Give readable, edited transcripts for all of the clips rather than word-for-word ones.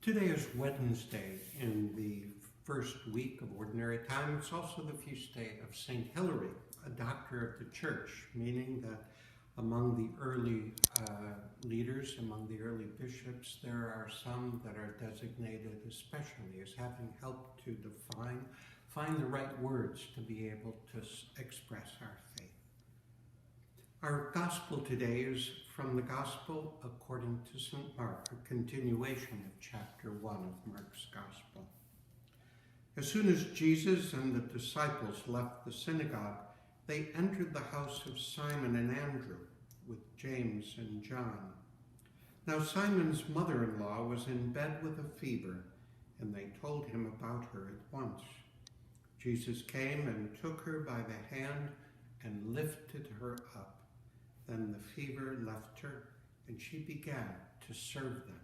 Today is Wednesday in the first week of Ordinary Time. It's also the feast day of St. Hilary, a doctor of the church, meaning that among the early leaders, among the early bishops, there are some that are designated especially as having helped to find the right words to be able to express our faith. Our gospel today is from the Gospel according to St. Mark, a continuation of chapter 1 of Mark's Gospel. As soon as Jesus and the disciples left the synagogue, they entered the house of Simon and Andrew with James and John. Now Simon's mother-in-law was in bed with a fever, and they told him about her at once. Jesus came and took her by the hand and lifted her up. Then the fever left her, and she began to serve them.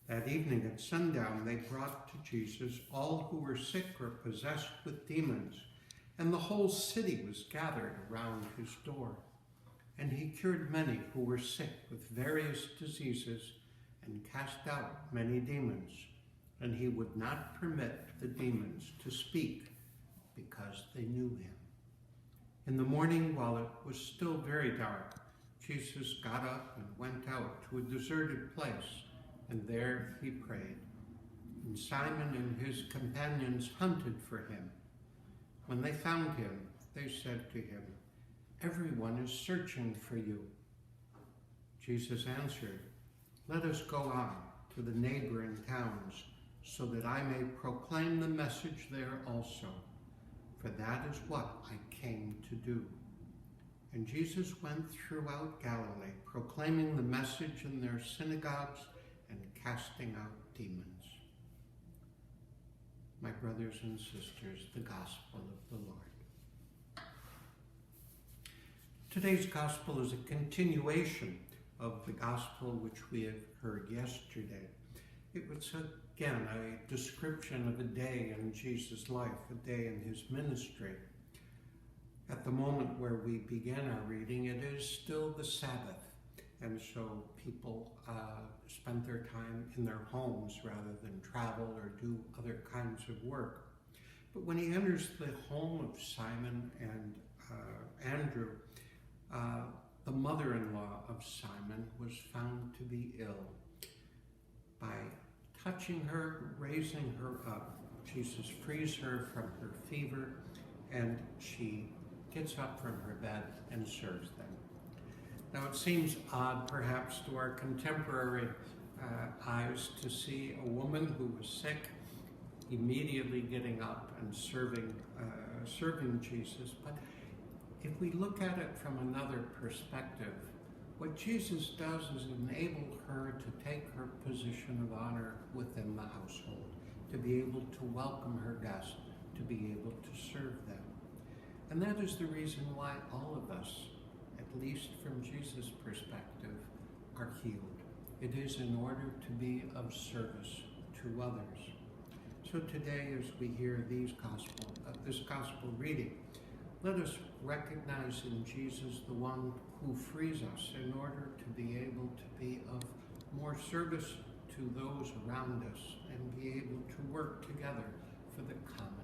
That evening at sundown, they brought to Jesus all who were sick or possessed with demons, and the whole city was gathered around his door. And he cured many who were sick with various diseases and cast out many demons. And he would not permit the demons to speak because they knew him. In the morning, while it was still very dark, Jesus got up and went out to a deserted place, and there he prayed. And Simon and his companions hunted for him. When they found him, they said to him, "Everyone is searching for you." Jesus answered, "Let us go on to the neighboring towns, so that I may proclaim the message there also. For that is what I came to do." And Jesus went throughout Galilee, proclaiming the message in their synagogues and casting out demons. My brothers and sisters, the Gospel of the Lord. Today's Gospel is a continuation of the Gospel which we have heard yesterday. It was again a description of a day in Jesus' life, a day in his ministry. At the moment where we begin our reading, it is still the Sabbath, and so people spent their time in their homes rather than travel or do other kinds of work. But when he enters the home of Simon and Andrew, the mother-in-law of Simon was found to be ill. By touching her, raising her up, Jesus frees her from her fever, and she gets up from her bed and serves them. Now it seems odd perhaps to our contemporary eyes to see a woman who was sick immediately getting up and serving Jesus, but if we look at it from another perspective, what Jesus does is enable her to take her position of honor within the household, to be able to welcome her guests, to be able to serve them. And that is the reason why all of us, at least from Jesus' perspective, are healed. It is in order to be of service to others. So today, as we hear this gospel reading, let us recognize in Jesus the one who frees us in order to be able to be of more service to those around us and be able to work together for the common